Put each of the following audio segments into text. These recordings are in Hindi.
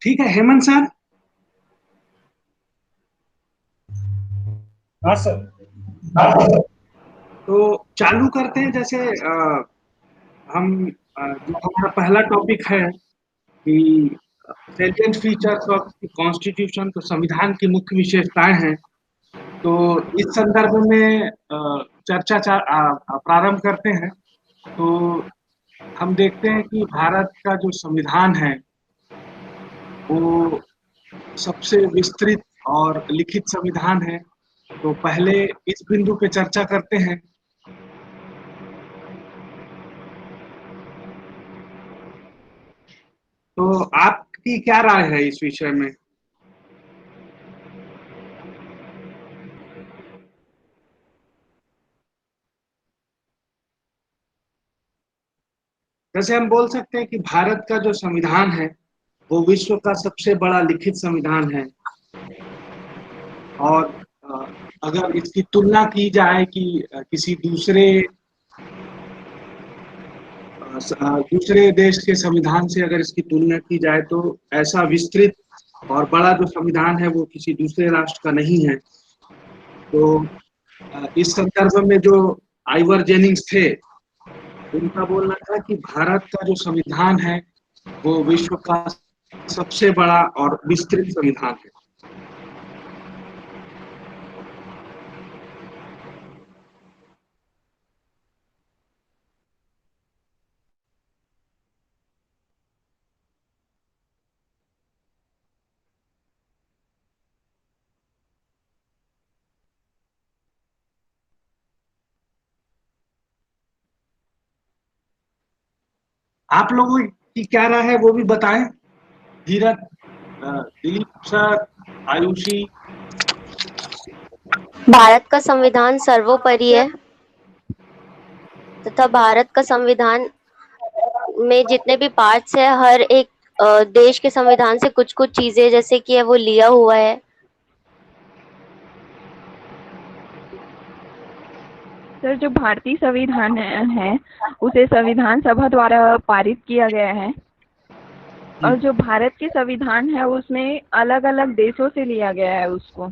ठीक है हेमंत सर। हाँ सर। तो चालू करते हैं। जैसे हम जो हमारा पहला टॉपिक है कि सेल्टेंट फीचर्स ऑफ कॉन्स्टिट्यूशन, तो संविधान की मुख्य विशेषताएं हैं। तो इस संदर्भ में चर्चा प्रारंभ करते हैं। तो हम देखते हैं कि भारत का जो संविधान है वो सबसे विस्तृत और लिखित संविधान है। तो पहले इस बिंदु पे चर्चा करते हैं। तो आपकी क्या राय है इस विषय में? जैसे हम बोल सकते हैं कि भारत का जो संविधान है वो विश्व का सबसे बड़ा लिखित संविधान है। और अ, अगर इसकी तुलना की जाए कि किसी दूसरे देश के संविधान से अगर इसकी तुलना की जाए तो ऐसा विस्तृत और बड़ा जो संविधान है वो किसी दूसरे राष्ट्र का नहीं है। तो इस संदर्भ में जो आइवर जेनिंग्स थे उनका बोलना था कि भारत का जो संविधान है वो विश्व का सबसे बड़ा और विस्तृत संविधान है। आप लोगों की क्या राय है वो भी बताएं। धीरज, दिलीप सर, आयुषी। भारत का संविधान सर्वोपरि है तथा भारत का संविधान में जितने भी पार्ट्स है हर एक देश के संविधान से कुछ कुछ चीजें जैसे कि है वो लिया हुआ है। सर, जो भारतीय संविधान है उसे संविधान सभा द्वारा पारित किया गया है। और जो भारत के संविधान है उसमें अलग अलग देशों से लिया गया है उसको।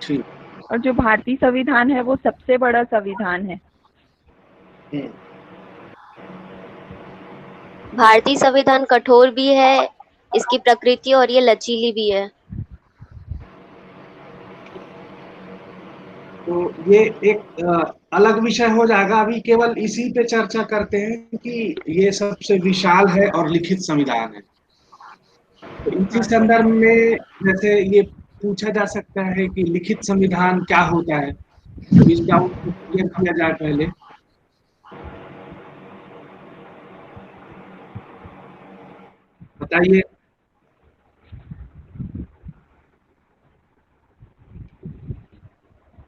ठीक। और जो भारतीय संविधान है वो सबसे बड़ा संविधान है। भारतीय संविधान कठोर भी है इसकी प्रकृति और ये लचीली भी है। तो ये एक अलग विषय हो जाएगा। अभी केवल इसी पे चर्चा करते हैं कि ये सबसे विशाल है और लिखित संविधान है। तो इसी हाँ सर। संदर्भ में जैसे ये पूछा जा सकता है कि लिखित संविधान क्या होता है। तो इस डाउट को क्लियर किया जाए पहले। बताइए।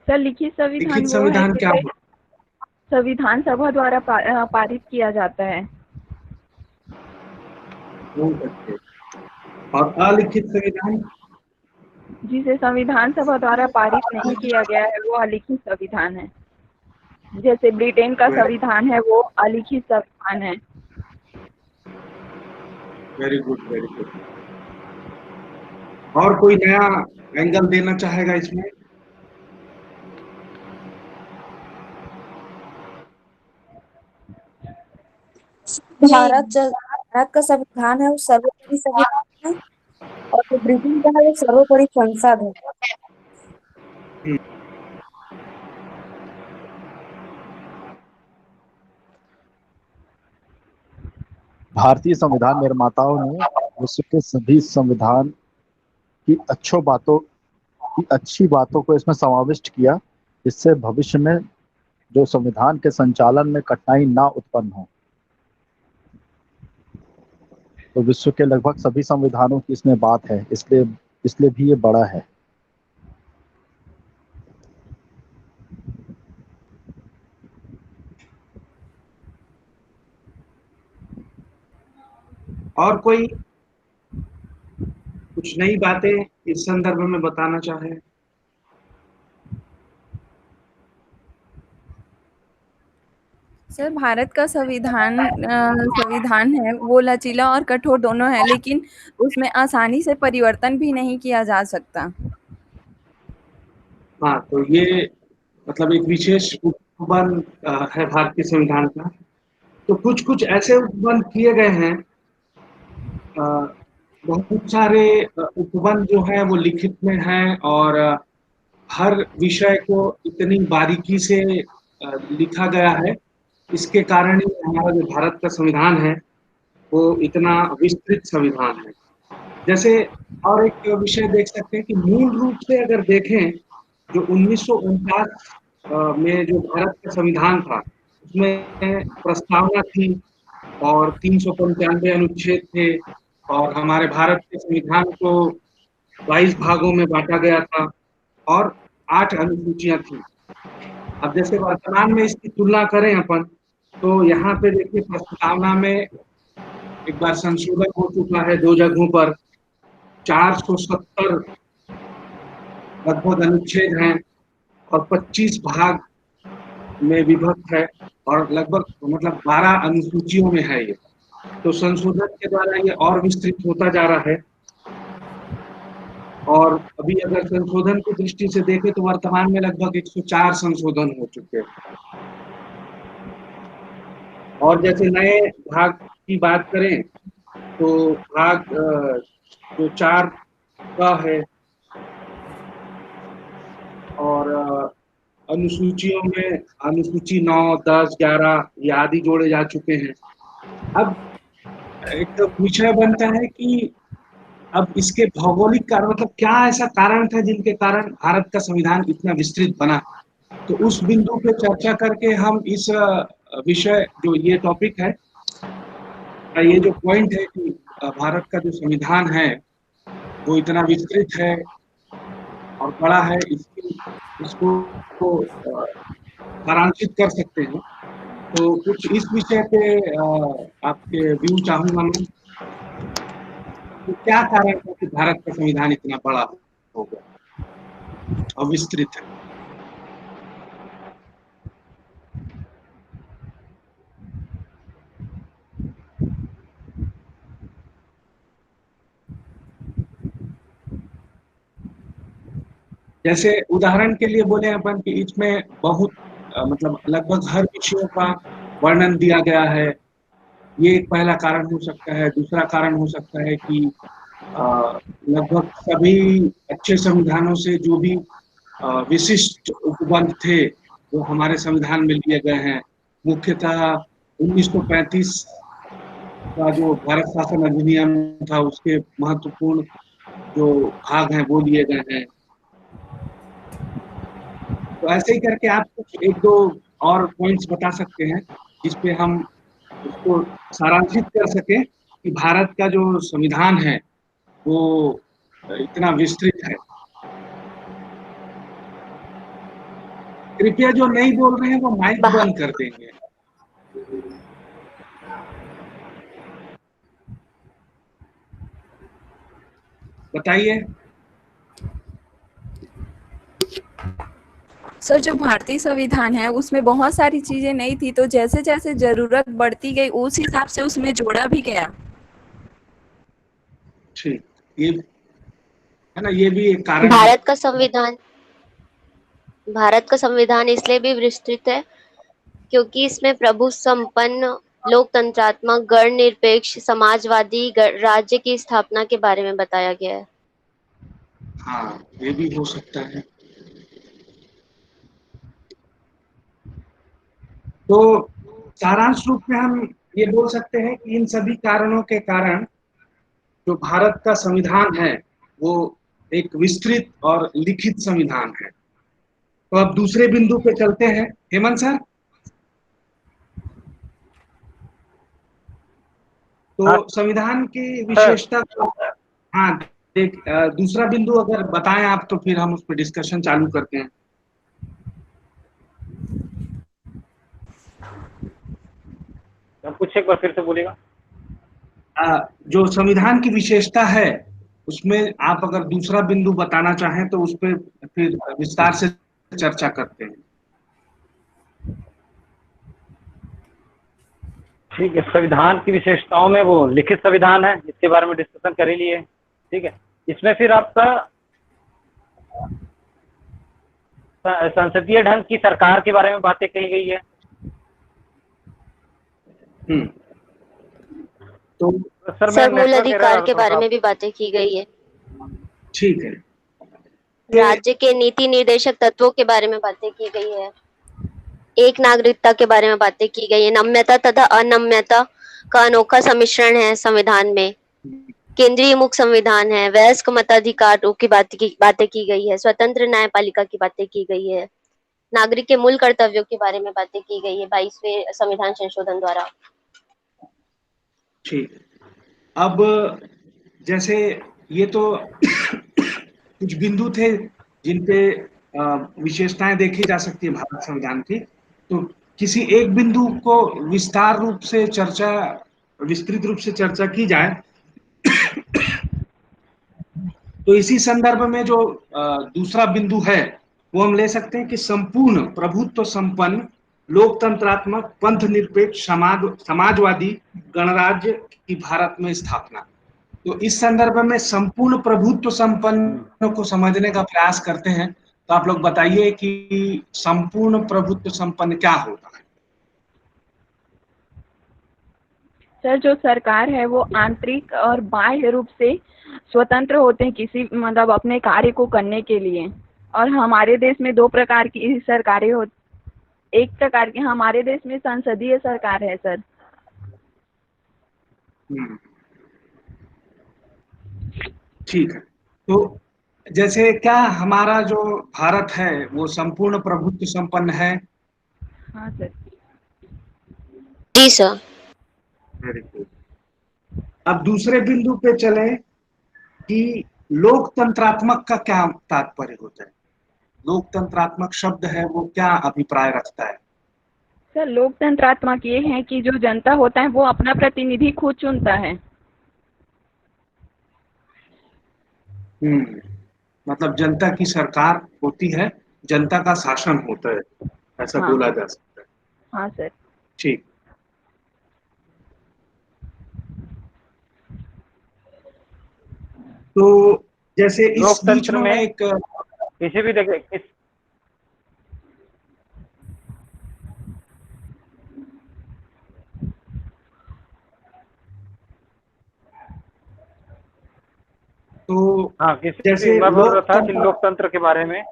सर, लिखित संविधान लिखित वो है संविधान क्या जिसे होता संविधान सभा द्वारा पारित किया जाता है। है? सकते। और अलिखित संविधान? जिसे संविधान सभा द्वारा पारित नहीं किया गया है वो अलिखित संविधान है। जैसे ब्रिटेन का संविधान है वो अलिखित संविधान है। Very good, very good. और कोई नया एंगल देना चाहेगा इसमें? भारत का संविधान है वो सर्वोपरि संविधान है। और जो ब्रिटेन का है वो सर्वोपरि संसद है। भारतीय संविधान निर्माताओं ने विश्व के सभी संविधान की अच्छी बातों को इसमें समाविष्ट किया, जिससे भविष्य में जो संविधान के संचालन में कठिनाई ना उत्पन्न हो। तो विश्व के लगभग सभी संविधानों की इसमें बात है, इसलिए इसलिए भी ये बड़ा है। और कोई कुछ नई बातें इस संदर्भ में बताना चाहे? सर भारत का संविधान है वो लचीला और कठोर दोनों है, लेकिन उसमें आसानी से परिवर्तन भी नहीं किया जा सकता। हाँ, तो ये मतलब एक विशेष उपबंध है भारतीय संविधान का। तो कुछ-कुछ ऐसे उपबंध किए गए हैं, अ, बहुत सारे उपबंध जो हैं वो लिखित में हैं और हर विषय को इतनी बारीकी से लिखा गया है, इसके कारण ही हमारा जो भारत का संविधान है, वो इतना विस्तृत संविधान है। जैसे और एक विषय देख सकते हैं कि मूल रूप से अगर देखें, जो 1949 में जो भारत का संविधान था, उसमें प्रस्तावना थी और 395 अनुच्छेद थे और हमारे भारत के संविधान को 22 भागों में बाँटा गया था और 8 अनुसूचियाँ थीं। अब जैसे वर्तमान में इसकी तुलना करें अपन, तो यहाँ पे देखिए प्रस्तावना में एक बार संशोधन हो चुका है 2 जगहों पर, 470 लगभग अनुच्छेद हैं और 25 भाग में विभक्त है और लगभग मतलब 12 अनुसूचियों में है ये। तो संशोधन के द्वारा ये और विस्तृत होता जा रहा है और अभी अगर संशोधन की दृष्टि से देखें तो वर्तमान में लगभग 104 संशोधन हो चुके हैं। और जैसे नए भाग की बात करें तो भाग जो 4 का है और अनुसूचियों में अनुसूची 9, 10, 11 ये आदि जोड़े जा चुके हैं। अब एक विषय बनता है कि अब इसके भौगोलिक कारण मतलब क्या ऐसा कारण था जिनके कारण भारत का संविधान इतना विस्तृत बना? तो उस बिंदु पे चर्चा करके हम इस विषय जो ये टॉपिक है, ये जो पॉइंट है कि भारत का जो संविधान है, वो इतना विस्तृत है और बड़ा है, इसको सारांशित कर सकते हैं। तो कुछ इस विषय पे आपके व्यू चाहूँगा मैं। तो क्या कारण है कि भारत का संविधान इतना बड़ा हो गया और विस्तृत है? जैसे उदाहरण के लिए बोले अपन कि इसमें बहुत मतलब लगभग हर विषयों का वर्णन दिया गया है। ये एक पहला कारण हो सकता है। दूसरा कारण हो सकता है कि लगभग सभी अच्छे संविधानों से जो भी विशिष्ट उपबंध थे, वो हमारे संविधान में लिए गए हैं। मुख्यतः 1935 का जो भारत शासन अधिनियम था, उसके महत्वपूर्ण जो भाग हैं, वो लिए गए हैं। तो ऐसे ही करके आप कुछ 1-2 और पॉइंट्स बता सकते हैं, जिस पे हम उसको सारांशित कर सकें कि भारत का जो संविधान है, वो इतना विस्तृत है। कृपया जो नहीं बोल रहे हैं, वो माइक बंद कर देंगे। बताइए। सर जो भारतीय संविधान है उसमें बहुत सारी चीजें नहीं थी, तो जैसे जैसे जरूरत बढ़ती गई उस हिसाब से उसमें जोड़ा भी गया। ठीक, ये है ना, ये भी एक कारण है। भारत का संविधान इसलिए भी विस्तृत है क्योंकि इसमें प्रभु संपन्न लोकतंत्रात्मक गण निरपेक्ष समाजवादी राज्य की स्थापना के बारे में बताया गया है। हाँ, ये भी हो सकता है। तो सारांश रूप में हम ये बोल सकते हैं कि इन सभी कारणों के कारण जो भारत का संविधान है, वो एक विस्तृत और लिखित संविधान है। तो अब दूसरे बिंदु पे चलते हैं। हेमंत सर? तो संविधान की विशेषता हाँ, दूसरा बिंदु अगर बताएं आप तो फिर हम उस पर डिस्कशन चालू करते हैं। कुछ एक बार फिर से बोलेगा? जो संविधान की विशेषता है, उसमें आप अगर दूसरा बिंदु बताना चाहें तो उस पर फिर विस्तार से चर्चा करते हैं। ठीक है, संविधान की विशेषताओं में वो लिखित संविधान है, इसके बारे में डिस्कशन कर ही लिए। ठीक है, इसमें फिर आपका संसदीय ढंग की सरकार के बारे में बातें कही गई है। तो सर सर मूल network अधिकार error के थोड़ा बारे सा- में भी बातें की गई है। ठीक है, राज्य के नीति निर्देशक तत्वों के बारे में बातें की गई है। एक नागरिकता के बारे में बातें की गई है। नम्यता तथा अनम्यता का अनोखा सम्मिश्रण है संविधान में। केंद्रीय मुख्य संविधान है। वयस्क मताधिकारों की बातें की गई है। स्वतंत्र न्यायपालिका की बातें की गई है। नागरिक के मूल कर्तव्यों के बारे में बातें की गई है 22वें संविधान संशोधन द्वारा। ठीक है। अब जैसे ये तो कुछ बिंदु थे जिन पे विशेषताएं देखी जा सकती है भारत संविधान की। तो किसी एक बिंदु को विस्तृत रूप से चर्चा की जाए तो इसी संदर्भ में जो दूसरा बिंदु है वो हम ले सकते हैं कि संपूर्ण प्रभुत्व संपन्न लोकतंत्रात्मक पंथ निरपेक्ष समाजवादी गणराज्य की भारत में स्थापना। तो इस संदर्भ में संपूर्ण प्रभुत्व संपन्न को समझने का प्रयास करते हैं। तो आप लोग बताइए कि संपूर्ण प्रभुत्व संपन्न क्या होता है। सर जो सरकार है वो आंतरिक और बाह्य रूप से स्वतंत्र होते हैं किसी मतलब अपने कार्य को करने के लिए। और हमारे देश में दो प्रकार की सरकारें हो, एक प्रकार की हमारे देश में संसदीय सरकार है सर। ठीक है, तो जैसे क्या हमारा जो भारत है वो संपूर्ण प्रभुत्व संपन्न है? हाँ सर। जी सर। Very good. अब दूसरे बिंदु पे चले कि लोकतंत्रात्मक का क्या तात्पर्य होता है। लोकतंत्रात्मक शब्द है वो क्या अभिप्राय रखता है? सर लोकतंत्रात्मक ये है कि जो जनता होता है वो अपना प्रतिनिधि खुद चुनता है। मतलब जनता की सरकार होती है, जनता का शासन होता है, ऐसा हाँ बोला जा सकता है। हाँ सर। ठीक। तो जैसे इस बीच लोकतंत्र में में एक किसी भी जगह तो हाँ, किसी जैसे मैं बोल रहा था कि लोकतंत्र लोकतंत्र के बारे में।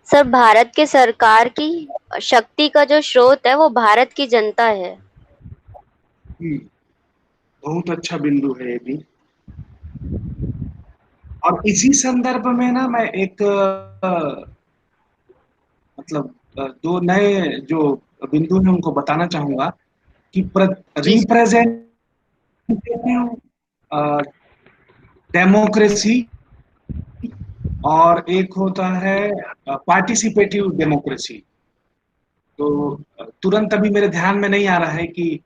सर भारत के सरकार की शक्ति का जो स्रोत है वो भारत की जनता है। बहुत अच्छा बिंदु है ये भी। और इसी संदर्भ में ना मैं एक मतलब दो नए जो बिंदु हैं उनको बताना चाहूंगा कि रिप्रेजेंटेटिव डेमोक्रेसी और एक होता है पार्टिसिपेटिव डेमोक्रेसी। तो तुरंत अभी मेरे ध्यान में नहीं आ रहा है कि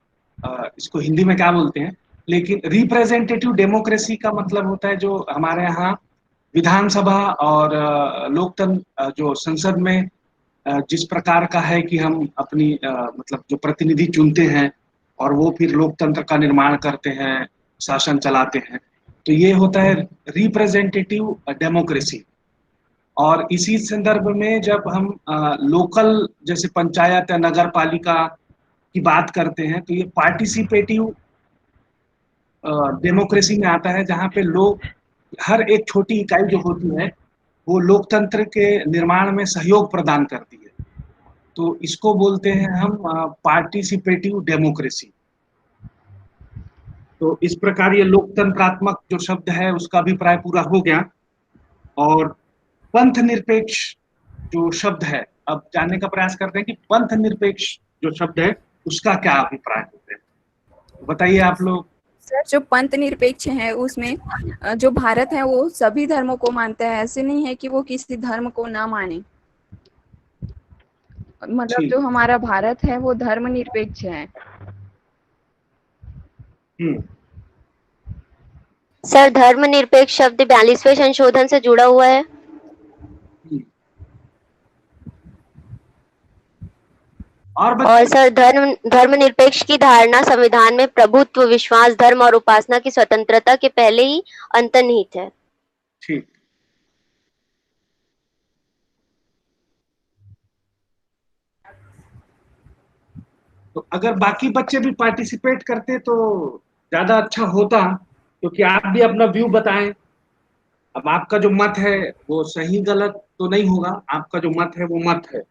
इसको हिंदी में क्या बोलते हैं, लेकिन रिप्रेजेंटेटिव डेमोक्रेसी का मतलब होता है जो हमारे यहाँ विधानसभा और लोकतंत्र जो संसद में जिस प्रकार का है कि हम अपनी मतलब जो प्रतिनिधि चुनते हैं और वो फिर लोकतंत्र का निर्माण करते हैं, शासन चलाते हैं। तो ये होता है रिप्रेजेंटेटिव डेमोक्रेसी। और इसी संदर्भ में जब हम लोकल जैसे पंचायत या नगर पालिका की बात करते हैं तो ये पार्टिसिपेटिव डेमोक्रेसी में आता है, जहाँ पे लोग हर एक छोटी इकाई जो होती है वो लोकतंत्र के निर्माण में सहयोग प्रदान करती है। तो इसको बोलते हैं हम पार्टिसिपेटिव डेमोक्रेसी। तो इस प्रकार ये लोकतंत्रात्मक जो शब्द है उसका अभिप्राय पूरा हो गया। और पंथ निरपेक्ष जो शब्द है, अब जानने का प्रयास करते हैं कि पंथ निरपेक्ष जो शब्द है उसका क्या अभिप्राय होता है। तो बताइए आप लोग। सर जो पंथ निरपेक्ष है उसमें जो भारत है वो सभी धर्मों को मानता है, ऐसे नहीं है कि वो किसी धर्म को ना माने। मतलब जो हमारा भारत है वो धर्म निरपेक्ष है। हम्म, सर धर्मनिरपेक्ष शब्द 42वें संशोधन से जुड़ा हुआ है। हम्म। और और बताइए। सर धर्मनिरपेक्ष की धारणा संविधान में प्रभुत्व, विश्वास, धर्म और उपासना की स्वतंत्रता के पहले ही अंतर्निहित है। ठीक। तो अगर बाकी बच्चे भी पार्टिसिपेट करते तो ज्यादा अच्छा होता, क्योंकि आप भी अपना व्यू बताएं। अब आपका जो मत है वो सही गलत तो नहीं होगा, आपका जो मत है वो मत है।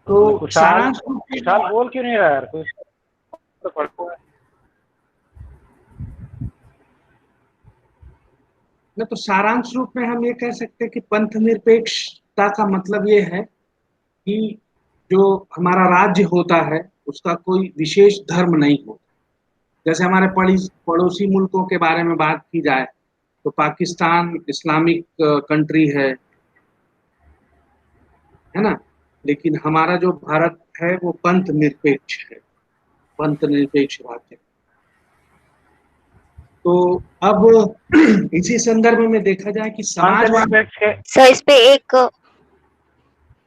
तो कुशाल सारांश कुशाल बोल क्यों नहीं रहा यार, कुछ तो पढ़ता है। न तो सारांश रूप में हम ये कह सकते हैं कि पंथ निरपेक्षता का मतलब ये है कि जो हमारा राज्य होता है उसका कोई विशेष धर्म नहीं होता। जैसे हमारे पड़ोसी मुल्कों के बारे में बात की जाए तो पाकिस्तान इस्लामिक कंट्री है ना। लेकिन हमारा जो भारत है वो पंथ निरपेक्ष है, पंथ निरपेक्ष राज्य। तो अब इसी संदर्भ में देखा जाए कि पंथ समाजवाद। निरपेक्ष के सर इस पे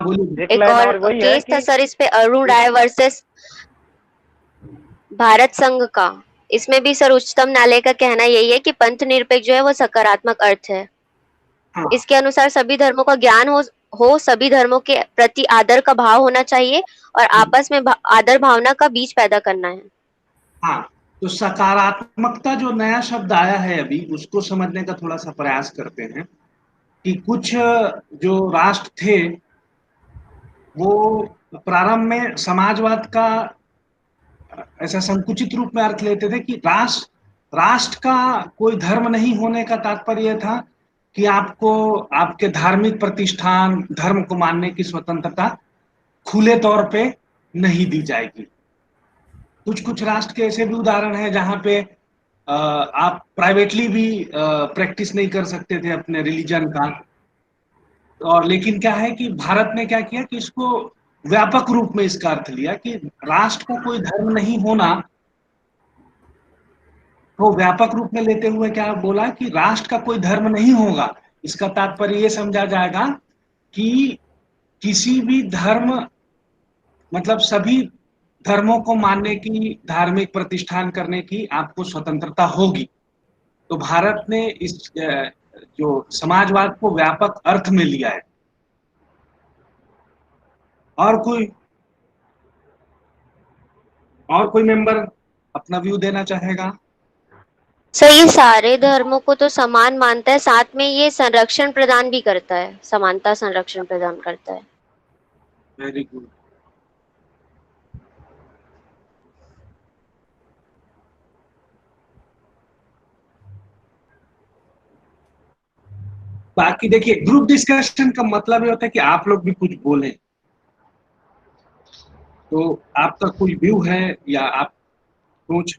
बोलिए। एक एक लाइन और और वही है केस था कि सर, इस पे अरुण राय वर्सेस भारत संघ का। इसमें भी सर उच्चतम न्यायालय का कहना यही है कि पंथ निरपेक्ष जो है वो सकारात्मक अर्थ है। हाँ, इसके अनुसार सभी धर्मों का ज्ञान हो सभी धर्मों के प्रति आदर का भाव होना चाहिए और आपस में आदर भावना का बीज पैदा करना है। हाँ। तो सकारात्मकता जो नया शब्द आया है अभी उसको समझने का थोड़ा सा प्रयास करते हैं कि कुछ जो राष्ट्र थे वो प्रारंभ में समाजवाद का ऐसा संकुचित रूप में अर्थ लेते थे कि राष्ट्र का कोई धर्म नहीं होने का तात्पर्य था कि आपको आपके धार्मिक प्रतिष्ठान धर्म को मानने की स्वतंत्रता खुले तौर पे नहीं दी जाएगी। कुछ कुछ राष्ट्र के ऐसे भी उदाहरण हैं जहां पे आप प्राइवेटली भी प्रैक्टिस नहीं कर सकते थे अपने रिलीजन का। और लेकिन क्या है कि भारत ने क्या किया कि इसको व्यापक रूप में इसका अर्थ लिया कि राष्ट्र का कोई धर्म नहीं होना। तो व्यापक रूप में लेते हुए क्या बोला कि राष्ट्र का कोई धर्म नहीं होगा, इसका तात्पर्य ये समझा जाएगा कि किसी भी धर्म मतलब सभी धर्मों को मानने की धार्मिक प्रतिष्ठान करने की आपको स्वतंत्रता होगी। तो भारत ने इस जो समाजवाद को व्यापक अर्थ में लिया है। और कोई मेंबर अपना व्यू देना चाहेगा? सर ये सारे धर्मों को तो समान मानता है, साथ में ये संरक्षण प्रदान भी करता है, समानता संरक्षण प्रदान करता है। Very good. बाकी देखिए ग्रुप डिस्कशन का मतलब ये होता है कि आप लोग भी कुछ बोलें। तो आपका कोई व्यू है या आप सोच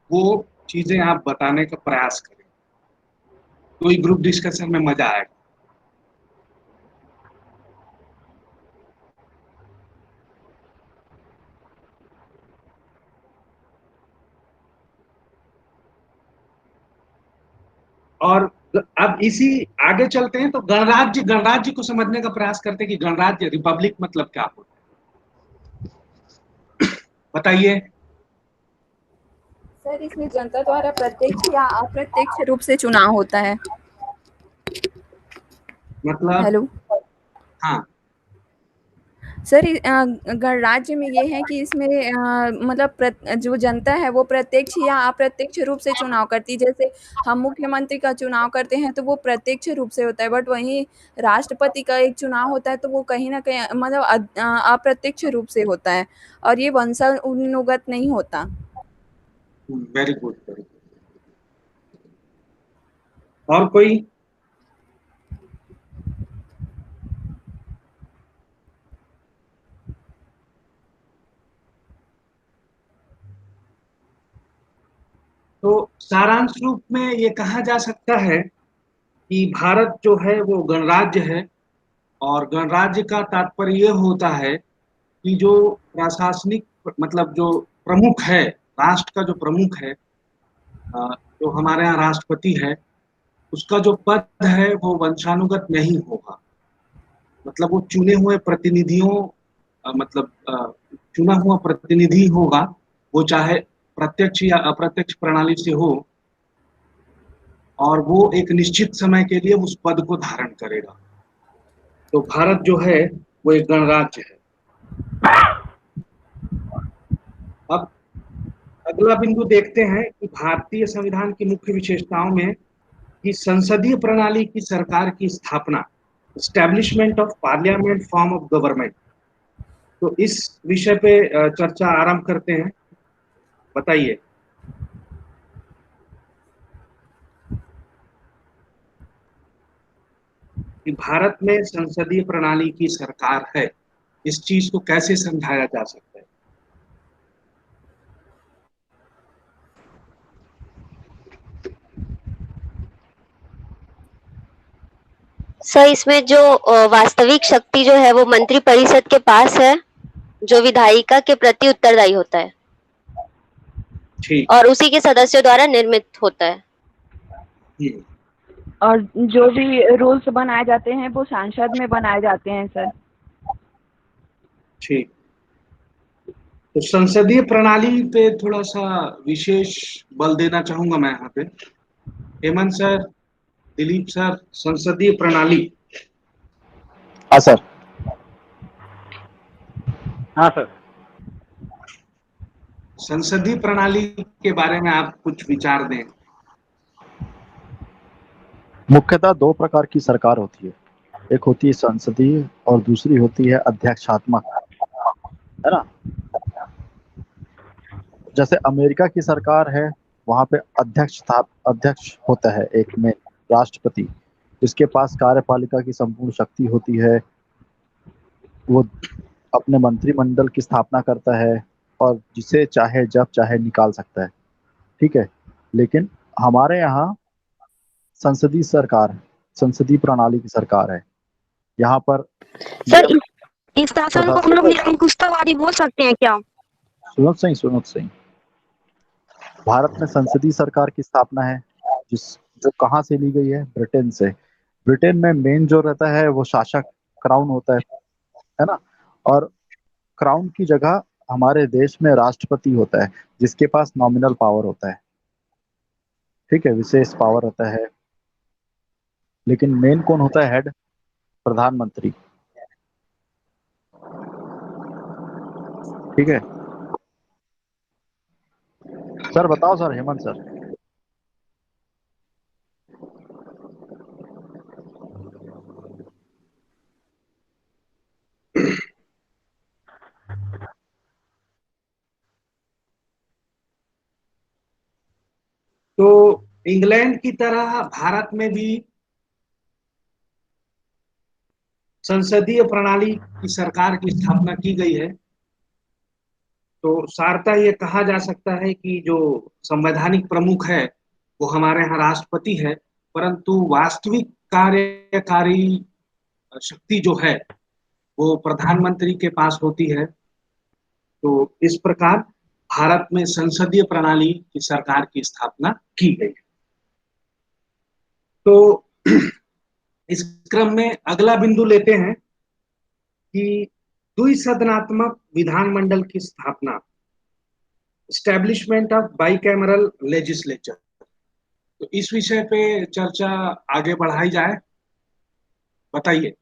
वो चीजें आप बताने का प्रयास करें, तो ये ग्रुप डिस्कशन में मजा आएगा। और अब इसी आगे चलते हैं तो गणराज्य को समझने का प्रयास करते हैं कि गणराज्य रिपब्लिक मतलब क्या होता है, बताइए। सर इसमें जनता द्वारा प्रत्यक्ष या अप्रत्यक्ष रूप से चुनाव होता है। मतलब हेलो हाँ, सर, गणराज्य में ये है कि इसमें मतलब जो जनता है वो प्रत्यक्ष या अप्रत्यक्ष रूप से चुनाव करती है। जैसे हम मुख्यमंत्री का चुनाव करते हैं तो वो प्रत्यक्ष रूप से होता है, बट वहीं राष्ट्रपति का एक चुनाव होता है तो वो कहीं ना कहीं मतलब अप्रत्यक्ष रूप से होता है और ये वंशानुगत नहीं होता। Very good very good. और कोई? तो सारांश रूप में ये कहा जा सकता है कि भारत जो है वो गणराज्य है, और गणराज्य का तात्पर्य ये होता है कि जो प्रशासनिक मतलब जो प्रमुख है, राष्ट्र का जो प्रमुख है, जो हमारे यहाँ राष्ट्रपति है, उसका जो पद है वो वंशानुगत नहीं होगा। मतलब वो चुने हुए प्रतिनिधियों मतलब चुना हुआ प्रतिनिधि होगा, वो चाहे प्रत्यक्ष या अप्रत्यक्ष प्रणाली से हो, और वो एक निश्चित समय के लिए उस पद को धारण करेगा। तो भारत जो है वो एक गणराज्य है। अब अगला बिंदु देखते हैं कि भारतीय संविधान की मुख्य विशेषताओं में कि संसदीय प्रणाली की सरकार की स्थापना, establishment of parliament form of government. तो इस विषय पे चर्चा आरंभ करते हैं। बताइए। कि भारत में संसदीय प्रणाली की सरकार है, इस चीज को कैसे समझाया जा सकता है? सर, इसमें जो वास्तविक शक्ति जो है वो मंत्री परिषद के पास है, जो विधायिका के प्रति उत्तरदायी होता है। ठीक। और उसी के सदस्यों द्वारा निर्मित होता है। और जो भी रूल्स बनाए जाते हैं वो संसद में बनाए जाते हैं सर। ठीक। तो संसदीय प्रणाली पे थोड़ा सा विशेष बल देना चाहूंगा मैं यहाँ पे। हेमंत सर, दिलीप सर, संसदीय प्रणाली। हाँ सर। हाँ सर। संसदीय प्रणाली के बारे में आप कुछ विचार दें। मुख्यतः दो प्रकार की सरकार होती है, एक होती है संसदीय और दूसरी होती है अध्यक्षात्मक, है ना। जैसे अमेरिका की सरकार है, वहां पे अध्यक्ष होता है एक में राष्ट्रपति, जिसके पास कार्यपालिका की संपूर्ण शक्ति होती है। वो अपने मंत्रिमंडल की स्थापना करता है और जिसे चाहे जब चाहे निकाल सकता है, ठीक है। लेकिन हमारे यहाँ संसदीय सरकार, संसदीय प्रणाली की सरकार है। यहाँ पर सर इस शासन को हम लोग निरंकुशतावादी बोल सकते हैं क्या? सुनो सही। भारत में संसदीय सरकार की स्थापना है, जो कहाँ से ली गई है? ब्रिटेन से। ब्रिटेन में मेन जो रहता है वो शासक, क्राउन होता है ना। और क्राउन की जगह हमारे देश में राष्ट्रपति होता है, जिसके पास नॉमिनल पावर होता है, ठीक है, विशेष पावर होता है। लेकिन मेन कौन होता है? हेड, प्रधानमंत्री, ठीक है। सर बताओ सर, हेमंत सर। तो इंग्लैंड की तरह भारत में भी संसदीय प्रणाली की सरकार की स्थापना की गई है। तो सारता ये कहा जा सकता है कि जो संवैधानिक प्रमुख है वो हमारे यहाँ राष्ट्रपति है, परंतु वास्तविक कार्यकारी शक्ति जो है वो प्रधानमंत्री के पास होती है। तो इस प्रकार भारत में संसदीय प्रणाली की सरकार की स्थापना की गई है। तो इस क्रम में अगला बिंदु लेते हैं कि द्विसदनात्मक विधानमंडल की स्थापना, एस्टैब्लिशमेंट ऑफ बाइकैमरल लेजिस्लेचर। तो इस विषय पे चर्चा आगे बढ़ाई जाए। बताइए।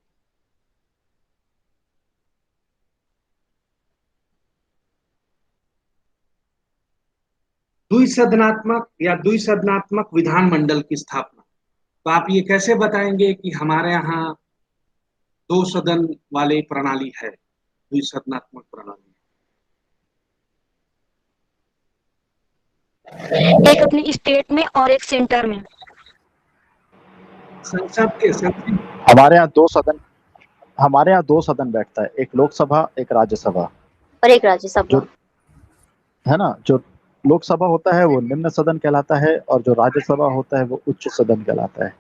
द्विसदनात्मक विधानमंडल की स्थापना, तो आप ये कैसे बताएंगे कि हमारे यहाँ दो सदन वाली प्रणाली है, द्विसदनात्मक प्रणाली? एक अपनी स्टेट में और एक सेंटर में। हमारे यहाँ दो सदन बैठता है, एक लोकसभा, एक राज्यसभा और एक राज्यसभा, है ना। जो लोकसभा होता है वो निम्न सदन कहलाता है और जो राज्यसभा होता है वो उच्च सदन कहलाता है।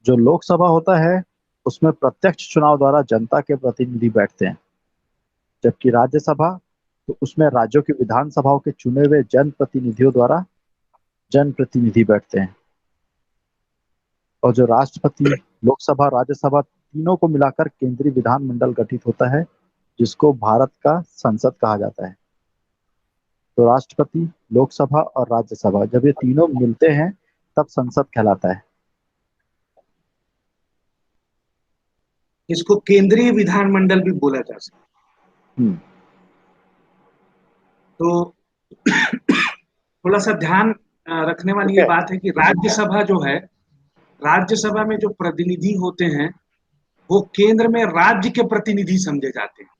जो लोकसभा होता है उसमें प्रत्यक्ष चुनाव द्वारा जनता के प्रतिनिधि बैठते हैं, जबकि राज्यसभा तो उसमें राज्यों की विधानसभाओं के चुने हुए जनप्रतिनिधियों द्वारा जनप्रतिनिधि बैठते हैं। और जो राष्ट्रपति, लोकसभा, राज्यसभा तीनों को मिलाकर केंद्रीय विधानमंडल गठित होता है, जिसको भारत का संसद कहा जाता है। तो राष्ट्रपति, लोकसभा और राज्यसभा जब ये तीनों मिलते हैं तब संसद कहलाता है। इसको केंद्रीय विधानमंडल भी बोला जा सकता है। तो थोड़ा सा ध्यान रखने वाली ये बात है कि राज्यसभा जो है, राज्यसभा में जो प्रतिनिधि होते हैं वो केंद्र में राज्य के प्रतिनिधि समझे जाते हैं।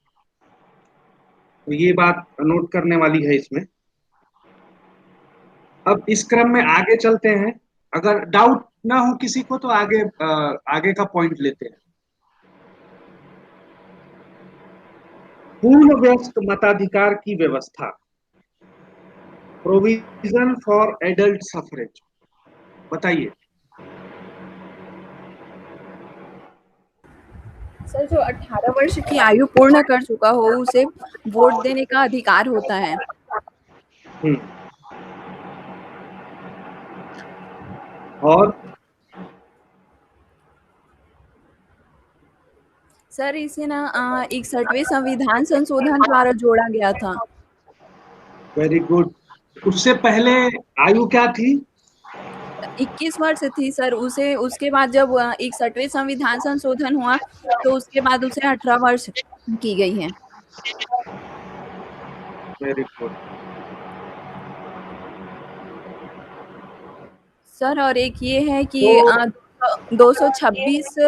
तो ये बात नोट करने वाली है इसमें। अब इस क्रम में आगे चलते हैं। अगर डाउट ना हो किसी को तो आगे का पॉइंट लेते हैं। पूर्ण वयस्क मताधिकार की व्यवस्था, प्रोविजन फॉर एडल्ट सफरेज, बताइए। सर, जो 18 वर्ष की आयु पूर्ण कर चुका हो उसे वोट देने का अधिकार होता है। और सर, इसे ना 61वें संविधान संशोधन द्वारा जोड़ा गया था। Very good. उससे पहले आयु क्या थी? 21 वर्ष थी सर। उसके बाद जब 61वें संविधान संशोधन हुआ तो उसके बाद उसे 18 वर्ष की गई है। वेरी गुड सर, और एक ये है कि 226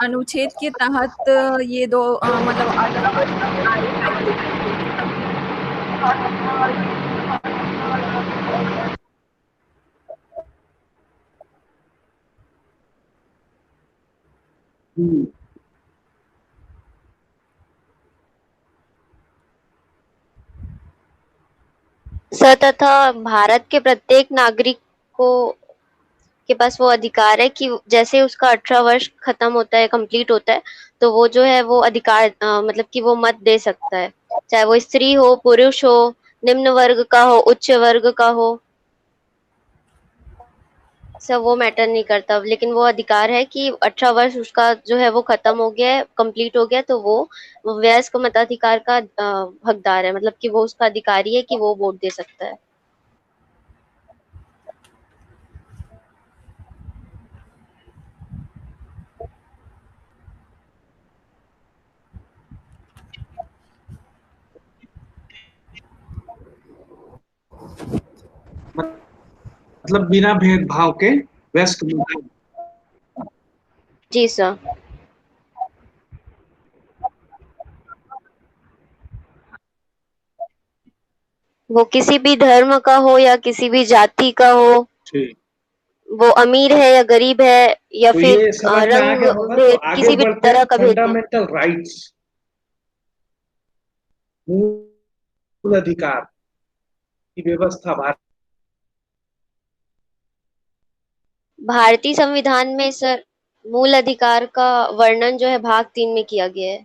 अनुच्छेद के तहत ये दो मतलब 18 वर्ष की आयु तय की गई। सर, तथा भारत के प्रत्येक नागरिक को के पास वो अधिकार है कि जैसे उसका 18 वर्ष खत्म होता है, कंप्लीट होता है, तो वो जो है वो अधिकार मतलब कि वो मत दे सकता है, चाहे वो स्त्री हो, पुरुष हो, निम्न वर्ग का हो, उच्च वर्ग का हो, सब वो मैटर नहीं करता। लेकिन वो अधिकार है कि 18 वर्ष उसका जो है वो खत्म हो गया है, कंप्लीट हो गया, तो वो वयस्क मताधिकार का हकदार है, मतलब कि वो उसका अधिकारी है कि वो वोट दे सकता है। मतलब बिना भेदभाव के वयस्क। जी सर। वो किसी भी धर्म का हो या किसी भी जाति का हो, वो अमीर है या गरीब है या तो फिर ये समझ में आ रंग गया होगा। भेद, तो आगे किसी भी बढ़ते तरह हैं। का भेद नहीं। फंडामेंटल राइट्स, मूल अधिकार की व्यवस्था भारतीय संविधान में सर मूल अधिकार का वर्णन जो है भाग 3 में किया गया है।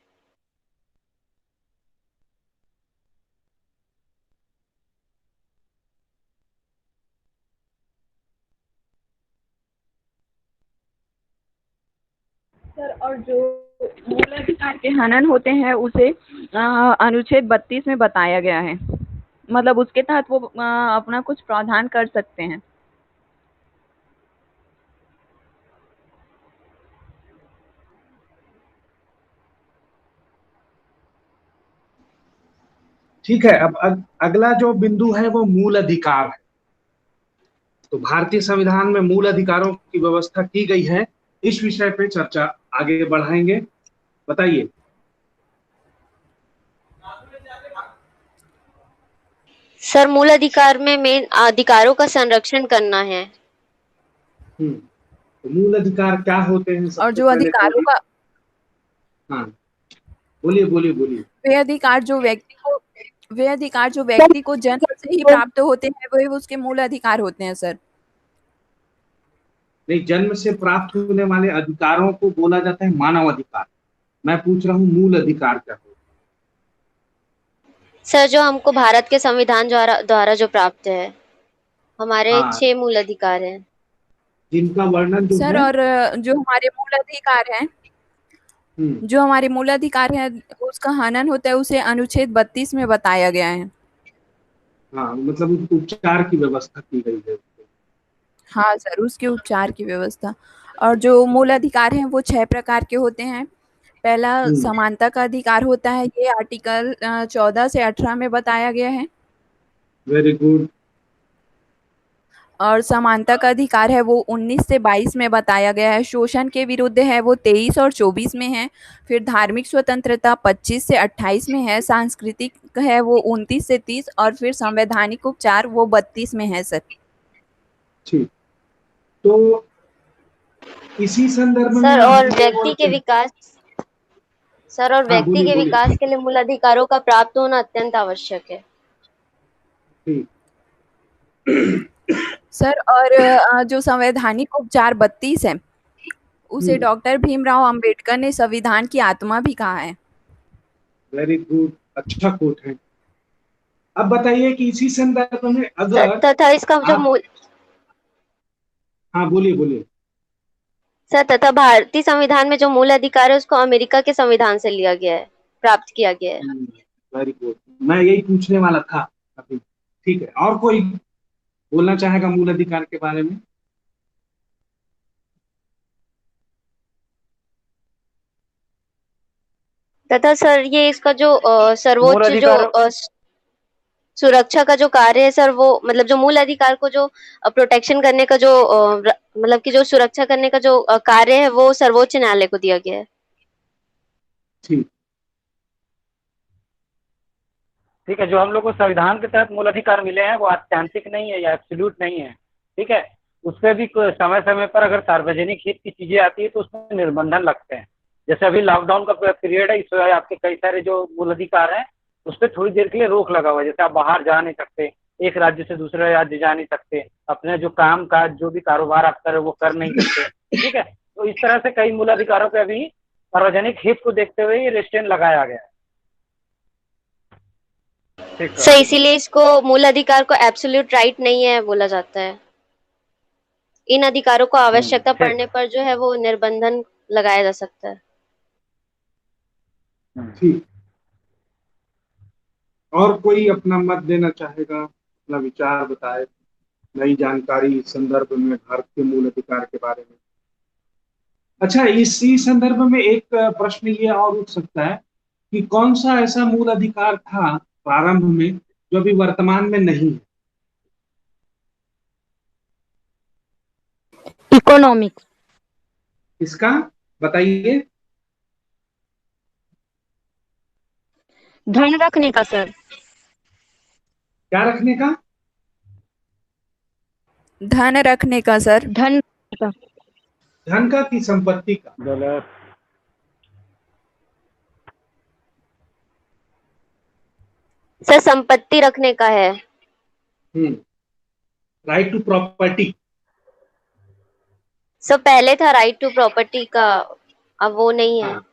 सर, और जो मूल अधिकार के हनन होते हैं उसे अनुच्छेद 32 में बताया गया है, मतलब उसके तहत वो अपना कुछ प्रावधान कर सकते हैं। ठीक है। अब अगला जो बिंदु है वो मूल अधिकार है। तो भारतीय संविधान में मूल अधिकारों की व्यवस्था की गई है। इस विषय पे चर्चा आगे बढ़ाएंगे। बताइए। सर, मूल अधिकार में मेन अधिकारों का संरक्षण करना है। तो मूल अधिकार क्या होते हैं? और जो अधिकारों का, हाँ, बोलिए बोलिए बोलिए। वे अधिकार जो व्यक्ति को वे अधिकार जो व्यक्ति को जन्म से ही प्राप्त होते हैं, वही उसके मूल अधिकार होते हैं सर। नहीं, जन्म से प्राप्त होने वाले अधिकारों को बोला जाता है मानव अधिकार। मैं पूछ रहा हूँ मूल अधिकार क्या हो? सर जो हमको भारत के संविधान द्वारा द्वारा जो प्राप्त है, हमारे हाँ, 6 मूल अधिकार हैं। जिनका वर्णन जो सर है। और जो हमारे मूल अधिकार हैं, हम्म, जो हमारे मूल अधिकार है उसका हनन होता है, उसे अनुच्छेद 32 में बताया गया है। हाँ, मतलब उस उपचार की व्यवस्था की गई है। हाँ सर, उसके उपचार की व्यवस्था। और जो मूल अधिकार हैं वो 6 प्रकार के होते हैं। पहला हम्म, समानता का अधिकार होता है, ये आर्टिकल 14 से 18 में बताया गया है। Very good. और समानता का अधिकार है वो 19 से 22 में बताया गया है। शोषण के विरुद्ध है वो 23 और 24 में है। फिर धार्मिक स्वतंत्रता 25 से 28 में है। सांस्कृतिक है वो 29 से 30 और फिर संवैधानिक उपचार वो 32 में है सर। ठीक, तो इसी संदर्भ में सर हम और ये व्यक्ति बोलते के हैं। विकास सर और हाँ, व्यक्ति बोलिए के बोलिए। विकास के लिए मूल अधिकारों का प्राप्त होना अत्यंत आवश्यक है। ठीक। सर और जो संवैधानिक उपचार 32 है, उसे हम्म, डॉक्टर भीमराव अंबेडकर ने संविधान की आत्मा भी कहा है। वेरी गुड, अच्छा कोट है। अब बताइए कि इसी संदर्भ में अगर तथा इसका जो आप। मूल हाँ, बोलिए बोलिए। सर तथा भारतीय संविधान में जो मूल अधिकार है उसको अमेरिका के संविधान से लिया गया है, प्राप्त किया गया है। वेरी गुड, मैं यही पूछने वाला था अभी। ठीक है, और कोई बोलना चाहेगा मूल अधिकार के बारे में? तथा सर ये इसका जो मूल सर्वोच्च जो अधिकार सुरक्षा का जो कार्य है सर, वो मतलब जो मूल अधिकार को जो प्रोटेक्शन करने का जो मतलब कि जो सुरक्षा करने का जो कार्य है वो सर्वोच्च न्यायालय को दिया गया है। ठीक। ठीक है, जो हम लोग को संविधान के तहत मूल अधिकार मिले हैं वो आत्यांतिक नहीं है या एब्सोल्यूट नहीं है। ठीक है, उसपे भी समय समय पर अगर सार्वजनिक हित की चीजें आती है तो उसमें निर्बंधन लगते हैं। जैसे अभी लॉकडाउन का पीरियड है, इस वजह आपके कई सारे जो मूल अधिकार हैं उस पर थोड़ी देर के लिए रोक लगा हुआ है। जैसे आप बाहर जा नहीं सकते, एक राज्य से दूसरे राज्य जा नहीं सकते, अपने जो काम काज जो भी कारोबार आप कर रहे हो वो कर नहीं सकते। ठीक है, तो इस तरह से कई मूल अधिकारों पे अभी सार्वजनिक हित को देखते हुए ये रेस्ट्रेंट लगाया गया है। ठीक है, सर इसीलिए इसको मूल अधिकार को एब्सोल्यूट राइट नहीं है बोला जाता है। इन अधिकारों को आवश्यकता ठीक पड़ने है। पर जो है वो निर्बंधन लगाया जा सकता है। ठीक। और कोई अपना मत देना चाहेगा, अपना विचार बताए, नई जानकारी इस संदर्भ में भारत के मूल अधिकार के बारे में? अच्छा, इसी संदर्भ में एक प्रश्न ये और उठ सकता है कि कौन सा ऐसा मूल अधिकार था प्रारंभ में जो अभी वर्तमान में नहीं है? इकोनॉमिक्स। इसका बताइए। धन रखने का सर। क्या रखने का? धन रखने का सर। धन का। धन का कि संपत्ति का? गलत। सर संपत्ति रखने का है। Right to property. सर पहले था राइट टू प्रॉपर्टी का, अब वो नहीं है। हाँ,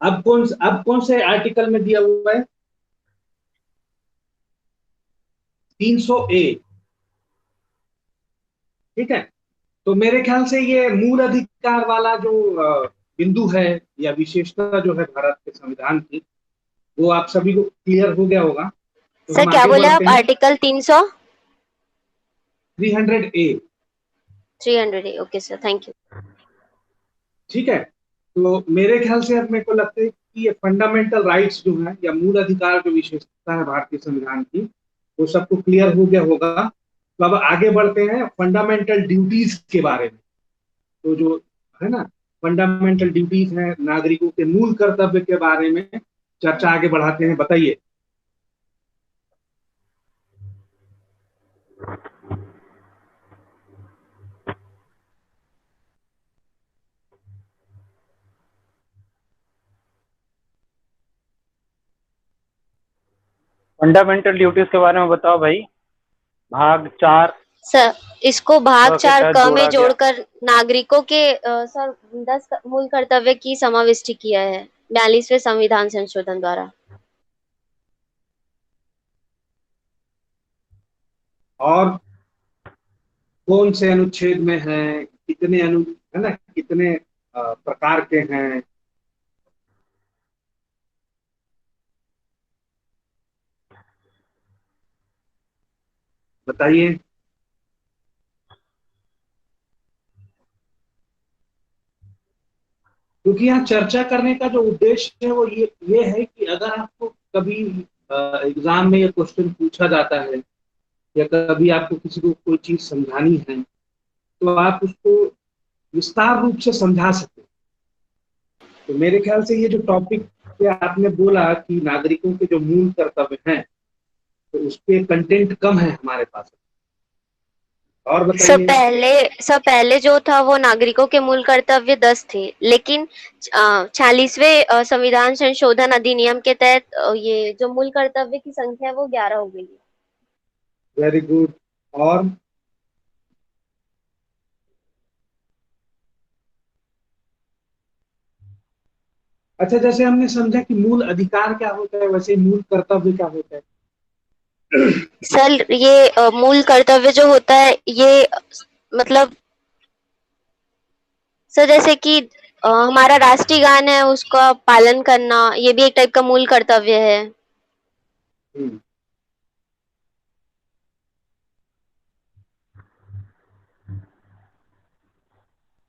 अब कौन से आर्टिकल में दिया हुआ है? 300A। ठीक है, तो मेरे ख्याल से ये मूल अधिकार वाला जो बिंदु है या विशेषता जो है भारत के संविधान की, वो आप सभी को क्लियर हो गया होगा। तो सर हम क्या आगे बोले बढ़ते आप? हैं। Article 300 300A। 300 okay sir, thank you. ठीक है, तो मेरे ख्याल से अब मेरे को लगता है कि ये फंडामेंटल राइट्स जो है या मूल अधिकार जो विशेषता है भारतीय संविधान की, वो सबको क्लियर हो गया होगा। तो अब आगे बढ़ते हैं फंडामेंटल ड्यूटीज के बारे में। तो जो है ना, फंडामेंटल ड्यूटीज हैं, नागरिकों के मूल कर्तव्य के बारे में चर्चा आगे बढ़ाते हैं। बताइए। फंडामेंटल ड्यूटीज के बारे में बताओ भाई, भाग 4 सर इसको भाग के 4 तहत क में जोड़ा गया। जोड़कर नागरिकों के सर 10 मूल कर्तव्य की समाविष्टि किया है 42वें संविधान संशोधन द्वारा। और कौन से अनुच्छेद में है, कितने है ना, कितने प्रकार के हैं? बताइए। क्योंकि यहाँ चर्चा करने का जो उद्देश्य है वो ये है कि अगर आपको कभी एग्जाम में ये क्वेश्चन पूछा जाता है या कभी आपको किसी को कोई चीज समझानी है तो आप उसको विस्तार रूप से समझा सकते हैं। तो मेरे ख्याल से ये जो टॉपिक पे आपने बोला कि नागरिकों के जो मूल कर्तव्य हैं, तो उसके कंटेंट कम है हमारे पास। और बताइए। सब पहले जो था वो नागरिकों के मूल कर्तव्य 10 थे, लेकिन 46वें संविधान संशोधन अधिनियम के तहत ये जो मूल कर्तव्य की संख्या है वो 11 हो गई है। Very good. और अच्छा, जैसे हमने समझा कि मूल अधिकार क्या होता है, वैसे मूल कर्तव्य क्या होता है? सर ये मूल कर्तव्य जो होता है ये मतलब सर जैसे कि हमारा राष्ट्रीय गान है उसका पालन करना, ये भी एक टाइप का मूल कर्तव्य है।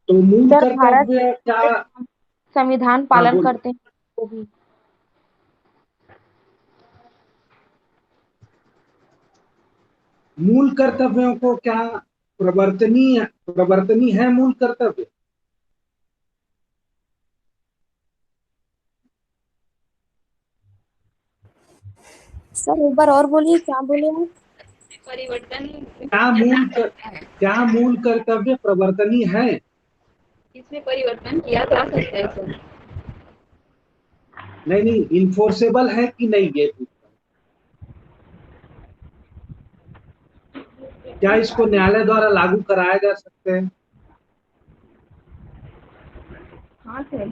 तो मूल कर्तव्य क्या? संविधान पालन करते हैं वो भी। मूल कर्तव्यों को क्या प्रवर्तनीय है मूल कर्तव्य? सर एक बार और बोलिए, क्या बोले आप? परिवर्तन क्या मूल कर्तव्य प्रवर्तनीय है? इसमें परिवर्तन किया जा सकता है सर। नहीं, इन्फोर्सेबल है कि नहीं ये पूछता हूं। क्या इसको न्यायालय द्वारा लागू कराया जा सकते हैं? हाँ सर।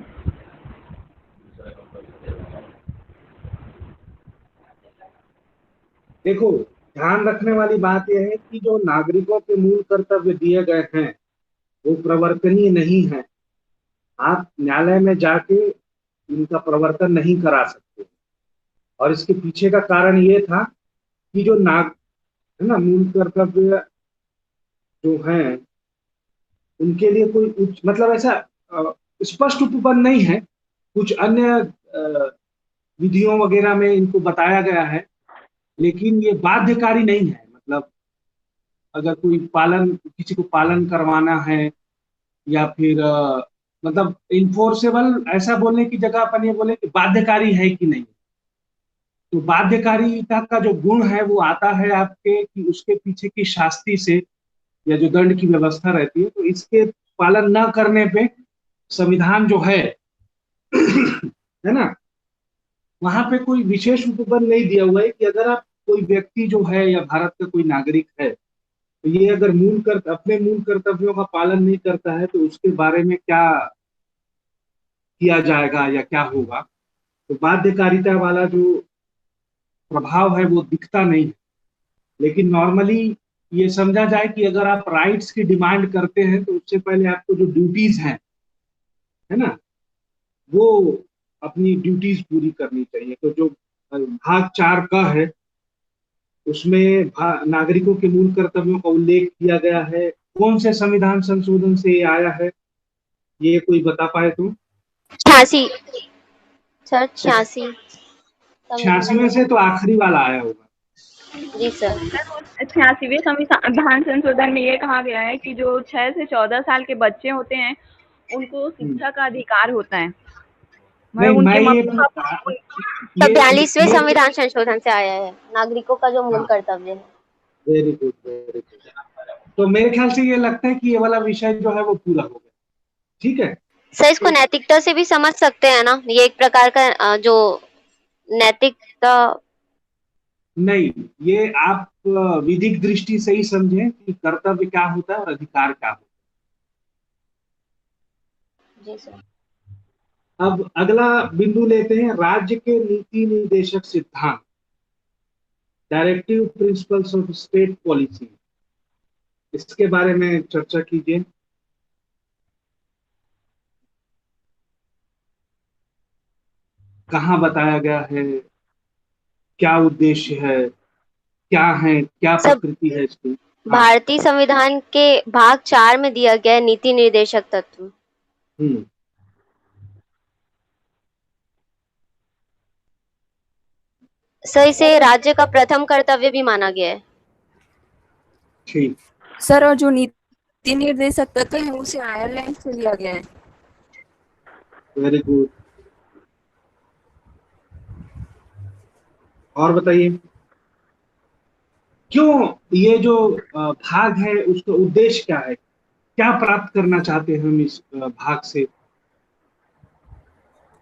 देखो, ध्यान रखने वाली बात यह है कि जो नागरिकों के मूल कर्तव्य दिए गए हैं वो प्रवर्तनीय नहीं है। आप न्यायालय में जाके इनका प्रवर्तन नहीं करा सकते। और इसके पीछे का कारण ये था कि जो है ना, मूल कर्तव्य जो हैं उनके लिए कोई मतलब ऐसा स्पष्ट उपबंध नहीं है। कुछ अन्य विधियों वगैरह में इनको बताया गया है, लेकिन ये बाध्यकारी नहीं है। मतलब अगर किसी को पालन करवाना है या फिर मतलब इन्फोर्सेबल, ऐसा बोलने की जगह अपन ये बोले कि बाध्यकारी है कि नहीं। तो बाध्यकारिता का जो गुण है वो आता है आपके कि उसके पीछे की शास्ति से या जो दंड की व्यवस्था रहती है, तो इसके पालन न करने पे संविधान जो है है ना, वहां पे कोई विशेष उपबंध नहीं दिया हुआ है कि अगर आप कोई व्यक्ति जो है या भारत का कोई नागरिक है तो ये अगर अपने मूल कर्तव्यों का पालन नहीं करता है तो उसके बारे में क्या किया जाएगा या क्या होगा। तो बाध्यकारिता वाला जो प्रभाव है वो दिखता नहीं है। लेकिन नॉर्मली ये समझा जाए कि अगर आप राइट्स की डिमांड करते हैं तो उससे पहले आपको जो ड्यूटीज हैं, है ना, वो अपनी ड्यूटीज पूरी करनी चाहिए। तो जो भाग 4 का है उसमें नागरिकों के मूल कर्तव्यों का उल्लेख किया गया है। कौन से संविधान संशोधन से ये आया है, ये कोई बता पाए तो? 86 सर, 86 86वें से तो आखिरी वाला आया होगा। जी सर। 86वें संविधान संशोधन में ये कहा गया है कि जो 6 से 14 साल के बच्चे होते हैं उनको शिक्षा का अधिकार होता है। नहीं, मैं ये 42वें संविधान संशोधन से आया है, नागरिकों का जो मूल कर्तव्य है। Very good, very good. तो मेरे ख्याल से ये लगता है कि ये वाला विषय जो है वो पूरा हो गया। ठीक है सर, इसको नैतिकता से भी समझ सकते हैं ना, ये एक प्रकार का जो नैतिकता नहीं, ये आप विधिक दृष्टि से ही समझें कि कर्तव्य क्या होता है और अधिकार क्या होता जी सर। है। अब अगला बिंदु लेते हैं, राज्य के नीति निर्देशक सिद्धांत, directive principles of state policy, इसके बारे में चर्चा कीजिए। कहाँ बताया गया है, क्या उद्देश्य है, क्या सब प्रकृति है इसकी। हाँ। भारतीय संविधान के भाग 4 में दिया गया है नीति निर्देशक तत्व। हम्म। सर, इसे राज्य का प्रथम कर्तव्य भी माना गया है। ठीक। सर, और जो नीति निर्देशक तत्व है उसे आयरलैंड से लिया गया है। Very good. और बताइए, क्यों ये जो भाग है उसका उद्देश्य क्या है, क्या प्राप्त करना चाहते हैं हम इस भाग से,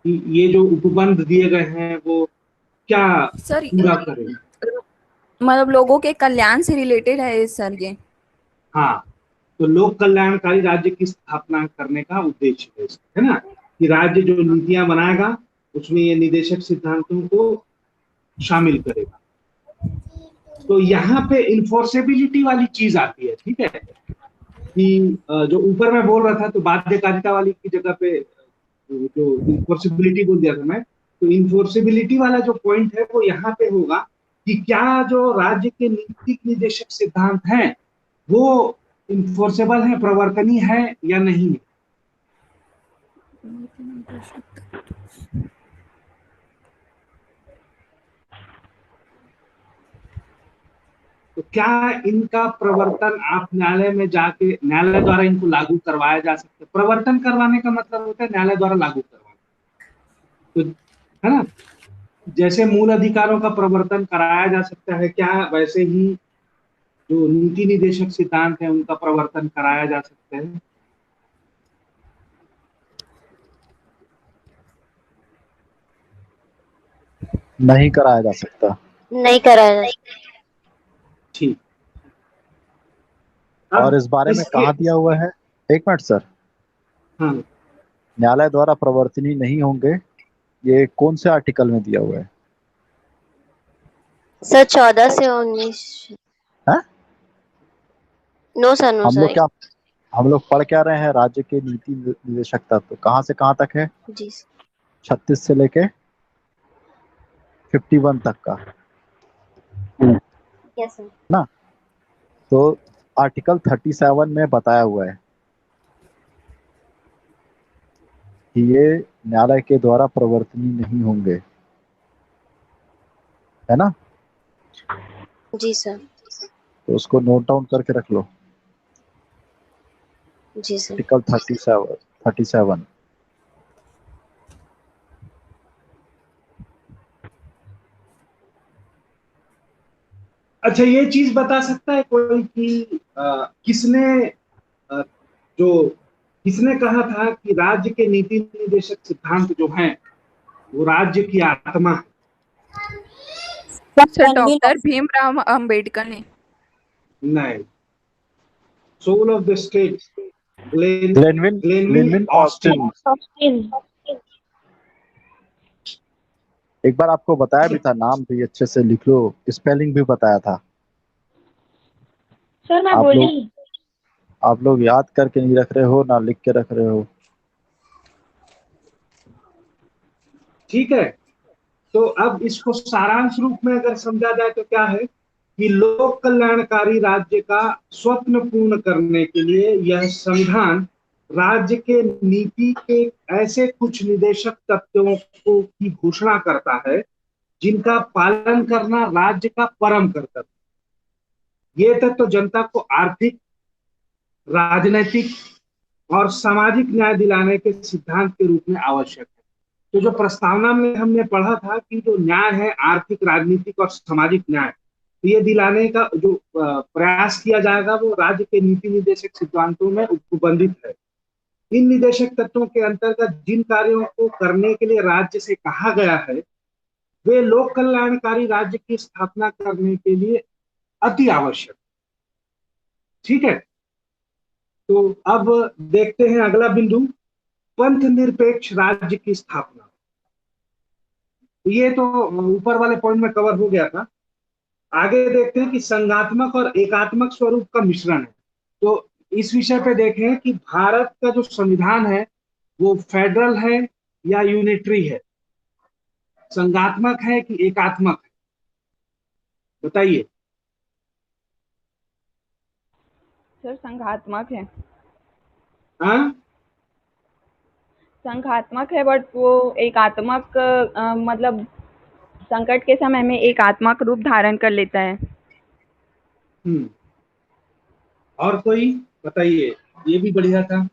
कि ये जो उपबंध दिए गए हैं वो क्या सर, पूरा करें। मतलब लोगों के कल्याण से रिलेटेड है सर ये। हाँ, तो लोक कल्याणकारी राज्य की स्थापना करने का उद्देश्य है इसका, है ना, कि राज्य जो नीतियां बनाएगा उसमें ये निदेशक सिद्धांतों को शामिल करेगा। तो यहाँ पे इन्फोर्सेबिलिटी वाली चीज आती है, ठीक है, कि जो ऊपर मैं बोल रहा था तो बाध्यकारिता वाली की जगह पे जो इन्फोर्सेबिलिटी बोल दिया था मैं, तो इन्फोर्सेबिलिटी वाला जो पॉइंट है वो यहाँ पे होगा कि क्या जो राज्य के नीतिक निर्देशक सिद्धांत हैं वो इन्फोर्सेबल है, प्रवर्तनीय है या नहीं है। तो क्या इनका प्रवर्तन आप न्यायालय में जाके न्यायालय द्वारा इनको लागू करवाया जा सकता है। प्रवर्तन करवाने का मतलब होता है न्यायालय द्वारा लागू करवाना, तो है ना, जैसे मूल अधिकारों का प्रवर्तन कराया जा सकता है, क्या वैसे ही जो नीति निर्देशक सिद्धांत है उनका प्रवर्तन कराया जा सकता है। नहीं कराया जा सकता। नहीं कराया जा सकता। ठीक। और इस बारे में कहाँ दिया हुआ है? एक मिनट सर। हाँ, न्यायालय द्वारा प्रवर्तनीय नहीं होंगे, ये कौन से आर्टिकल में दिया हुआ है? सर 14 से 19। हाँ? No sir, no sir. हम लोग पढ़ क्या रहे हैं? राज्य के नीति निर्देशक तत्व कहाँ से कहाँ तक है? जी 36 से लेके 51 तक का यस सर। ना। तो आर्टिकल 37 में बताया हुआ है कि ये न्यायालय के द्वारा प्रवर्तनीय नहीं होंगे, है ना। जी सर। तो उसको नोट डाउन करके रख लो। जी सर। आर्टिकल 37। अच्छा, ये चीज बता सकता है कोई कि किसने जो किसने कहा था कि राज्य के नीति निर्देशक सिद्धांत जो हैं वो राज्य की आत्मा है। सर, डॉक्टर भीमराव अंबेडकर ने। नहीं, soul of the state Granville Austin. एक बार आपको बताया भी था, नाम भी अच्छे से लिख लो, स्पेलिंग भी बताया था। सर मैं बोली। आप लोग याद करके नहीं रख रहे हो ना लिख के रख रहे हो। ठीक है, तो अब इसको सारांश रूप में अगर समझा जाए तो क्या है कि लोक कल्याणकारी राज्य का स्वप्न पूर्ण करने के लिए यह संविधान राज्य के नीति के ऐसे कुछ निदेशक तत्वों को की घोषणा करता है जिनका पालन करना राज्य का परम कर्तव्य। ये तत्व जनता को आर्थिक, राजनैतिक और सामाजिक न्याय दिलाने के सिद्धांत के रूप में आवश्यक है। तो जो प्रस्तावना में हमने पढ़ा था कि जो न्याय है आर्थिक, राजनीतिक और सामाजिक न्याय, तो ये दिलाने का जो प्रयास किया जाएगा वो राज्य के नीति निर्देशक सिद्धांतों में उपबंधित है। इन निदेशक तत्वों के अंतर्गत जिन कार्यों को करने के लिए राज्य से कहा गया है वे लोक कल्याणकारी राज्य की स्थापना करने के लिए अति आवश्यक। ठीक है, तो अब देखते हैं अगला बिंदु, पंथ निरपेक्ष राज्य की स्थापना। ये तो ऊपर वाले पॉइंट में कवर हो गया था। आगे देखते हैं कि संघात्मक और एकात्मक स्वरूप का मिश्रण है। तो इस विषय पे देखें कि भारत का जो संविधान है वो फेडरल है या यूनिटरी है, संघात्मक है कि एकात्मक है, बताइए। सर संघात्मक है। हाँ, संघात्मक है, बट वो एकात्मक मतलब संकट के समय में एकात्मक रूप धारण कर लेता है। और कोई बताइए, ये भी बढ़िया था।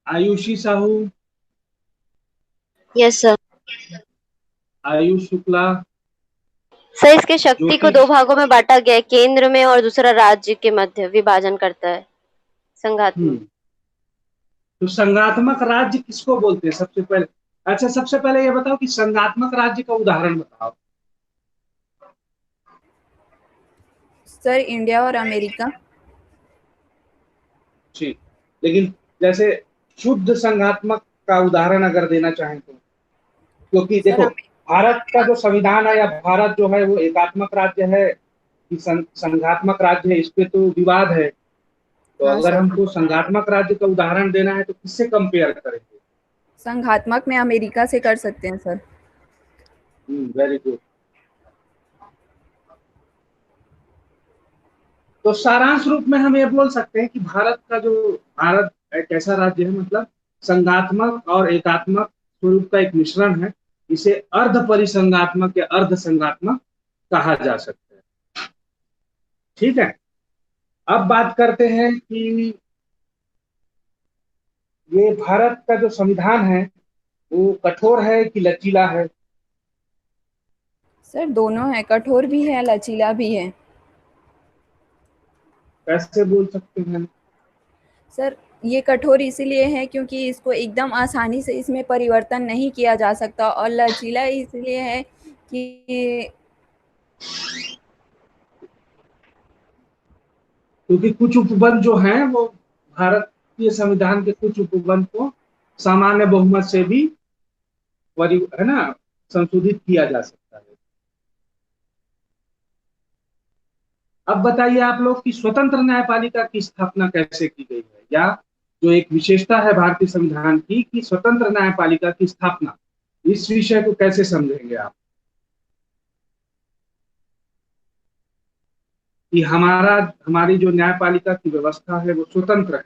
Ayushi Sahu, yes sir. Ayush Shukla. Sir इसके शक्ति को ज्योति। 2 भागों में बांटा गया है, केंद्र में और दूसरा राज्य के मध्य विभाजन करता है संघात्मक। तो संघात्मक राज्य किसको बोलते हैं सबसे पहले? अच्छा, सबसे पहले ये बताओ कि संघात्मक राज्य का उदाहरण बताओ। सर इंडिया और अमेरिका। ठीक, लेकिन जैसे शुद्ध संघात्मक का उदाहरण अगर देना चाहें तो, क्योंकि देखो भारत का जो संविधान है या भारत जो है वो एकात्मक राज्य है कि संघात्मक राज्य है, इस पे तो विवाद है। तो हाँ अगर सर, हमको संघात्मक राज्य का उदाहरण देना है तो किससे कंपेयर करेंगे? संघात्मक में अमेरिका से कर सकते हैं सर। Very good. तो सारांश रूप में हम ये बोल सकते हैं कि भारत एक ऐसा राज्य है, मतलब संघात्मक और एकात्मक स्वरूप का एक मिश्रण है। इसे अर्ध परिसंघात्मक या अर्ध संघात्मक कहा जा सकता है। ठीक है, अब बात करते हैं कि ये भारत का जो संविधान है वो कठोर है कि लचीला है? सर दोनों है, कठोर भी है लचीला भी है। कैसे बोल सकते हैं? सर ये कठोर इसीलिए है क्योंकि इसको एकदम आसानी से इसमें परिवर्तन नहीं किया जा सकता, और लचीला इसलिए है कि क्योंकि कुछ उपबंध जो हैं वो भारतीय संविधान के कुछ उपबंध को सामान्य बहुमत से भी है ना संशोधित किया जा सकता है। अब बताइए आप लोग कि स्वतंत्र न्यायपालिका की स्थापना कैसे की गई है, या जो एक विशेषता है भारतीय संविधान की कि स्वतंत्र न्यायपालिका की स्थापना, इस विषय को कैसे समझेंगे आप कि हमारी जो न्यायपालिका की व्यवस्था है वो स्वतंत्र है?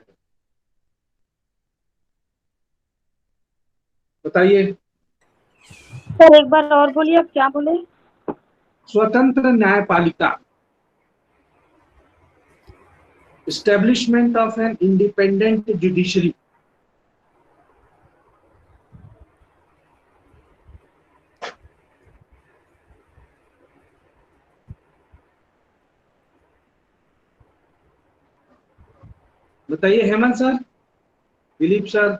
बताइए। सर एक बार और बोलिए, आप क्या बोले? स्वतंत्र न्यायपालिका, establishment of an independent judiciary. बताइए Hemant sir, Dilip sir.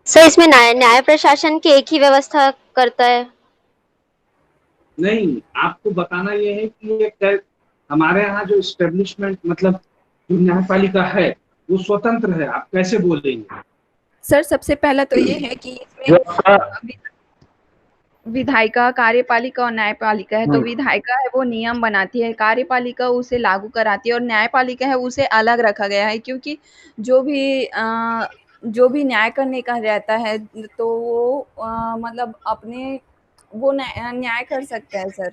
Sir इसमें न्याय प्रशासन की एक ही व्यवस्था करता है? नहीं, आपको बताना ये है कि ये हमारे यहाँ जो एस्टेब्लिशमेंट मतलब जो न्यायपालिका है वो स्वतंत्र है, आप कैसे बोलेंगे? सर सबसे पहला तो ये है कि इसमें विधायिका, कार्यपालिका और न्यायपालिका है। तो विधायिका है वो नियम बनाती है, कार्यपालिका उसे लागू कराती है, और न्यायपालिका है उसे अलग रखा गया है क्योंकि जो भी न्याय करने का रहता है तो वो मतलब अपने वो न्याय कर सकता है सर।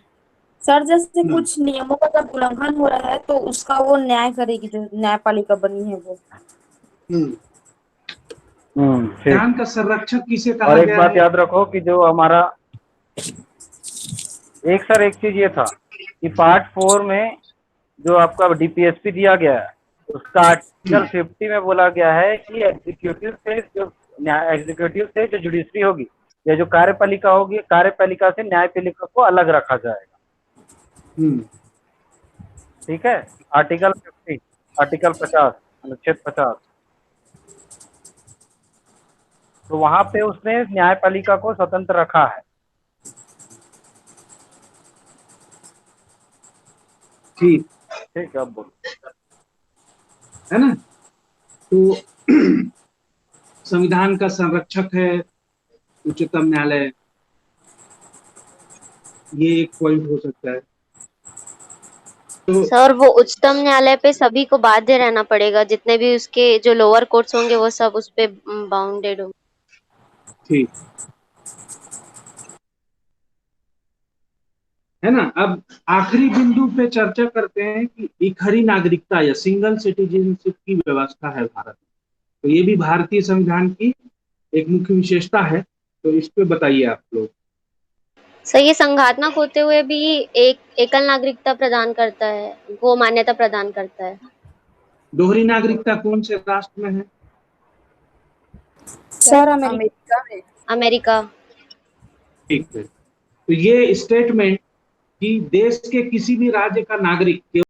सर जैसे कुछ नियमों का जब उल्लंघन हो रहा है तो उसका वो न्याय करेगी, जो न्यायपालिका बनी है वो। ज्ञान का संरक्षक किसे कहा और गया एक बात है? याद रखो कि जो हमारा एक चीज ये था कि पार्ट 4 में जो आपका डीपीएसपी दिया गया है उसका आर्टिकल 50 में बोला गया है कि एग्जीक्यूटिव से जो जुडिशरी होगी या जो कार्यपालिका होगी, कार्यपालिका से न्यायपालिका को अलग रखा जाएगा। ठीक है, आर्टिकल 50, आर्टिकल 50, अनुच्छेद 50। तो वहां पे उसने न्यायपालिका को स्वतंत्र रखा है। ठीक ठीक है, अब बोलो। है ना। तो संविधान का संरक्षक है उच्चतम न्यायालय, ये एक पॉइंट हो सकता है। तो सर वो उच्चतम न्यायालय पे सभी को बाध्य रहना पड़ेगा, जितने भी उसके जो लोअर कोर्ट्स होंगे वो सब उस पे बाउंडेड होंगे। ठीक है ना। अब आखिरी बिंदु पे चर्चा करते हैं कि इकहरी नागरिकता या सिंगल सिटीजनशिप की व्यवस्था है भारत में। तो ये भी भारतीय संविधान की एक मुख्य विशेषता है। तो इस पे बताइए आप लोग। सर ये संघात्मक होते हुए भी एक एकल नागरिकता प्रदान करता है, वो मान्यता प्रदान करता है। दोहरी नागरिकता कौन से राष्ट्र में है? Sir America. अमेरिका में। अमेरिका। ठीक है। तो ये स्टेटमेंट कि देश के किसी भी राज्य का नागरिक